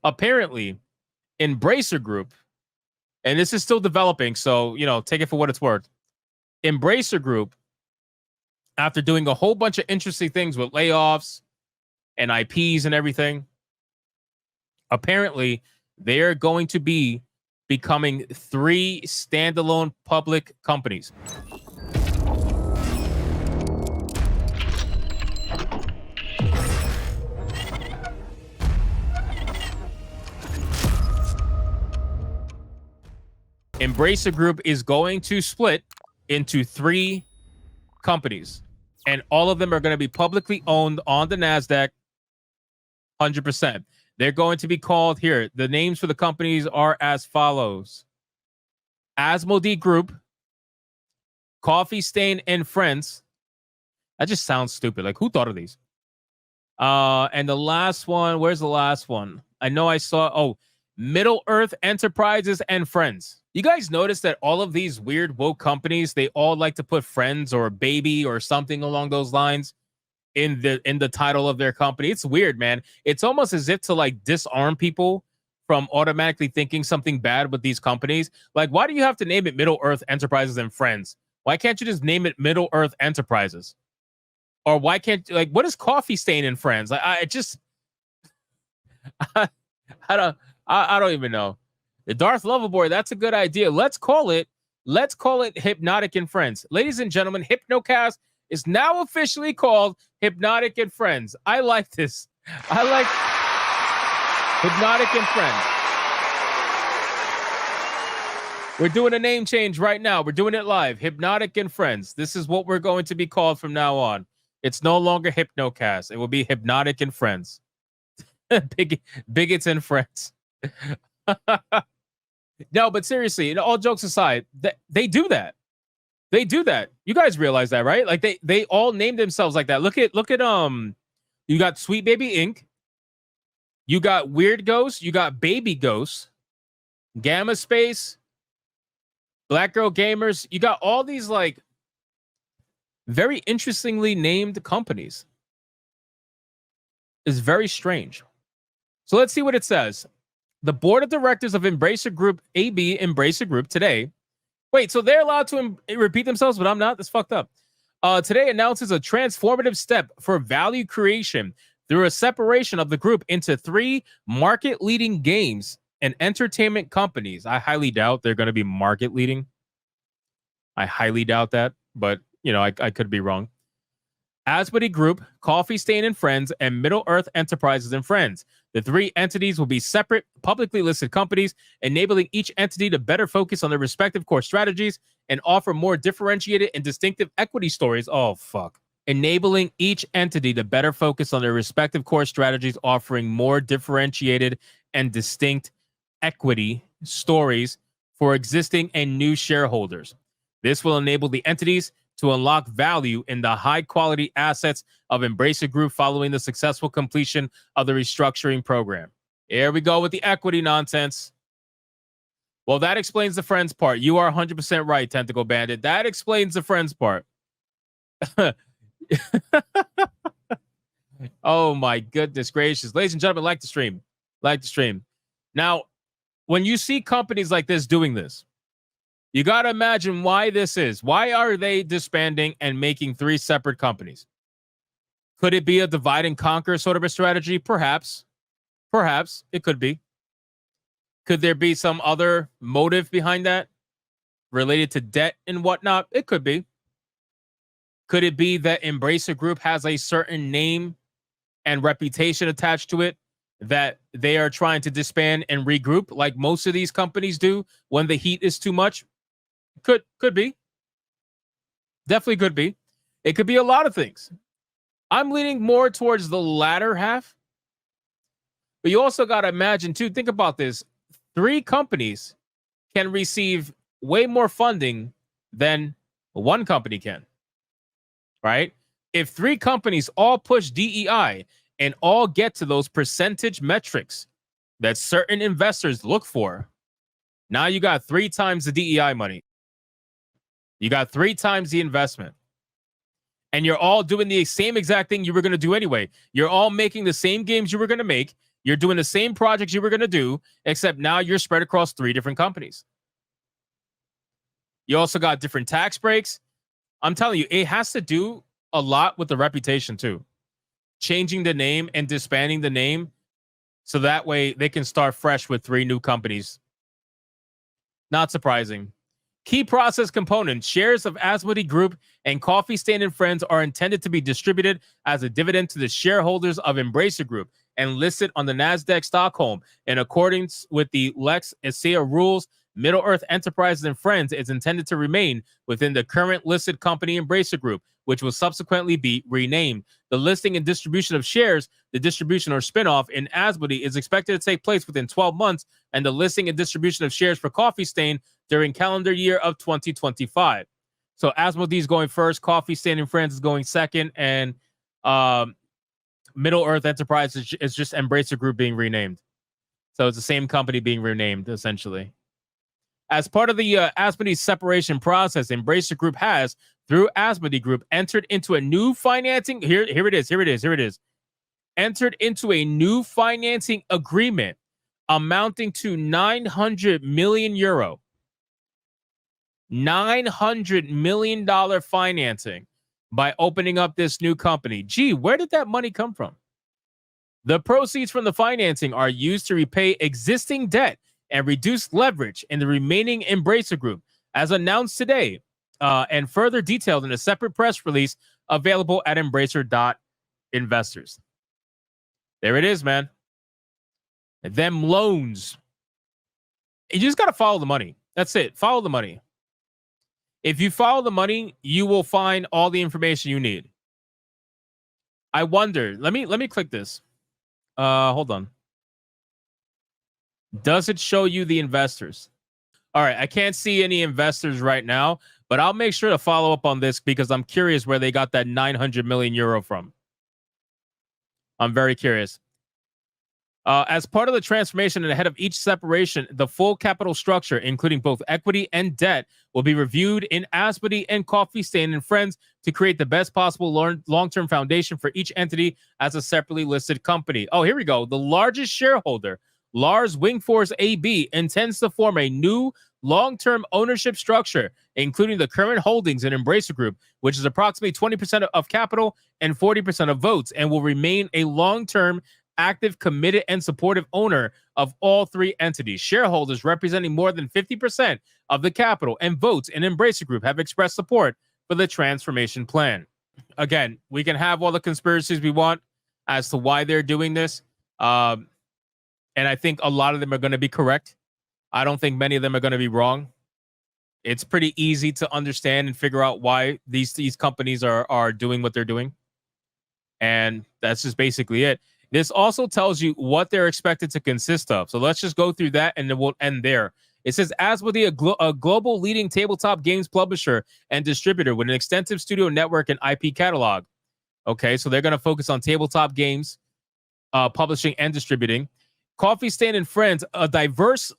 Apparently, Embracer Group, and this is still developing, so, take it for what it's worth. Embracer Group, after doing a whole bunch of interesting things with layoffs and IPs and everything, apparently they're going to be becoming 3 standalone public companies. Embracer Group is going to split into 3 companies, and all of them are going to be publicly owned on the NASDAQ 100%. They're going to be called here. The names for the companies are as follows: Asmodee Group, Coffee Stain and Friends. That just sounds stupid. Like, who thought of these? And the last one, where's the last one? I know I saw, Middle Earth Enterprises and Friends. You guys notice that all of these weird woke companies, they all like to put friends or baby or something along those lines in the title of their company. It's weird, man. It's almost as if to like disarm people from automatically thinking something bad with these companies. Like, why do you have to name it Middle Earth Enterprises and Friends? Why can't you just name it Middle Earth Enterprises? Or why can't, like, what is Coffee Stain and Friends? Like, I don't even know. The Darth Loverboy, that's a good idea. Let's call it Hypnotic and Friends. Ladies and gentlemen, Hypnocast is now officially called Hypnotic and Friends. I like this. I like Hypnotic and Friends. We're doing a name change right now. We're doing it live. Hypnotic and Friends. This is what we're going to be called from now on. It's no longer Hypnocast. It will be Hypnotic and Friends. Bigots and Friends. No, but seriously, all jokes aside, they do that. They do that. You guys realize that, right? Like they all name themselves like that. Look at you got Sweet Baby Inc. You got Weird Ghost, you got Baby Ghost, Gamma Space, Black Girl Gamers. You got all these like very interestingly named companies. It's very strange. So let's see what it says. The board of directors of Embracer Group, AB Embracer Group today. Wait, so they're allowed to repeat themselves, but I'm not? That's fucked up. Today announces a transformative step for value creation through a separation of the group into 3 market-leading games and entertainment companies. I highly doubt they're going to be market-leading. I highly doubt that, but, I could be wrong. Asmodee Group, Coffee Stain and Friends, and Middle Earth Enterprises and Friends. The 3 entities will be separate, publicly listed companies, enabling each entity to better focus on their respective core strategies and offer more differentiated and distinctive equity stories. Oh, fuck. Enabling each entity to better focus on their respective core strategies, offering more differentiated and distinct equity stories for existing and new shareholders. This will enable the entities to unlock value in the high-quality assets of Embracer Group following the successful completion of the restructuring program. Here we go with the equity nonsense. Well, that explains the Friends part. You are 100% right, Tentacle Bandit. That explains the Friends part. Oh, my goodness gracious. Ladies and gentlemen, like the stream. Like the stream. Now, when you see companies like this doing this, you got to imagine why this is. Why are they disbanding and making 3 separate companies? Could it be a divide and conquer sort of a strategy? Perhaps. Perhaps. It could be. Could there be some other motive behind that related to debt and whatnot? It could be. Could it be that Embracer Group has a certain name and reputation attached to it that they are trying to disband and regroup like most of these companies do when the heat is too much? Could be. Definitely could be. It could be a lot of things. I'm leaning more towards the latter half. But you also got to imagine, too, think about this. 3 companies can receive way more funding than 1 company can. Right? If 3 companies all push DEI and all get to those percentage metrics that certain investors look for, now you got 3 times the DEI money. You got 3 times the investment. And you're all doing the same exact thing you were going to do anyway. You're all making the same games you were going to make. You're doing the same projects you were going to do, except now you're spread across 3 different companies. You also got different tax breaks. I'm telling you, it has to do a lot with the reputation too. Changing the name and disbanding the name so that way they can start fresh with 3 new companies. Not surprising. Key process components. Shares of Asmodee Group and Coffee Stain and Friends are intended to be distributed as a dividend to the shareholders of Embracer Group and listed on the Nasdaq Stockholm. In accordance with the Lex Asea rules, Middle-earth Enterprises and Friends is intended to remain within the current listed company Embracer Group, which will subsequently be renamed. The listing and distribution of shares, the distribution or spinoff in Asmodee, is expected to take place within 12 months, and the listing and distribution of shares for Coffee Stain during calendar year of 2025. So Asmodee is going first, Coffee Stain and Friends is going second, and Middle-earth Enterprises is just Embracer Group being renamed. So it's the same company being renamed, essentially. As part of the Asmodee separation process, Embracer Group has, through Asmodee Group, entered into a new financing. Here it is. Entered into a new financing agreement amounting to 900 million euro. $900 million financing by opening up this new company. Gee, where did that money come from? The proceeds from the financing are used to repay existing debt and reduce leverage in the remaining Embracer Group, as announced today, and further detailed in a separate press release available at Embracer.investors. There it is, man. Them loans. You just got to follow the money. That's it. Follow the money. If you follow the money, you will find all the information you need. I wonder. Let me click this. Hold on. Does it show you the investors? All right, I can't see any investors right now, but I'll make sure to follow up on this because I'm curious where they got that 900 million euro from. I'm very curious. As part of the transformation and ahead of each separation, the full capital structure, including both equity and debt, will be reviewed in Asmodee and Coffee Stain and Friends to create the best possible long-term foundation for each entity as a separately listed company. Oh, here we go. The largest shareholder, Lars Wingfors AB, intends to form a new long-term ownership structure, including the current holdings in Embracer Group, which is approximately 20% of capital and 40% of votes, and will remain a long-term, active, committed, and supportive owner of all 3 entities. Shareholders representing more than 50% of the capital and votes in Embracer Group have expressed support for the transformation plan. Again, we can have all the conspiracies we want as to why they're doing this. And I think a lot of them are going to be correct. I don't think many of them are going to be wrong. It's pretty easy to understand and figure out why these companies are doing what they're doing. And that's just basically it. This also tells you what they're expected to consist of. So let's just go through that and then we'll end there. It says, Asmodee, a global leading tabletop games publisher and distributor with an extensive studio network and IP catalog. Okay, so they're going to focus on tabletop games, publishing and distributing. Coffee Stain and Friends, a diverse...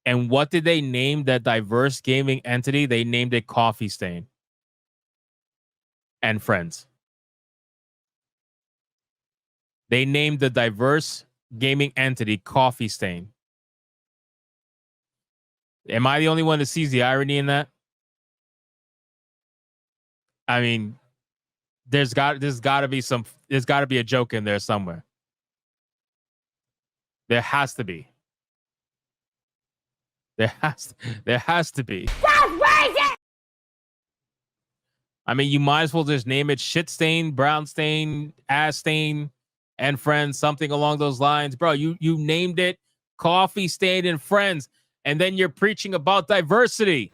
And what did they name that diverse gaming entity? They named it Coffee Stain and Friends. They named the diverse gaming entity Coffee Stain. Am I the only one that sees the irony in that? I mean, there's got to be a joke in there somewhere. There has to be. There has to be. I mean, you might as well just name it Shit Stain, Brown Stain, Ass Stain, and Friends, something along those lines. Bro, you named it Coffee Stain and Friends, and then you're preaching about diversity.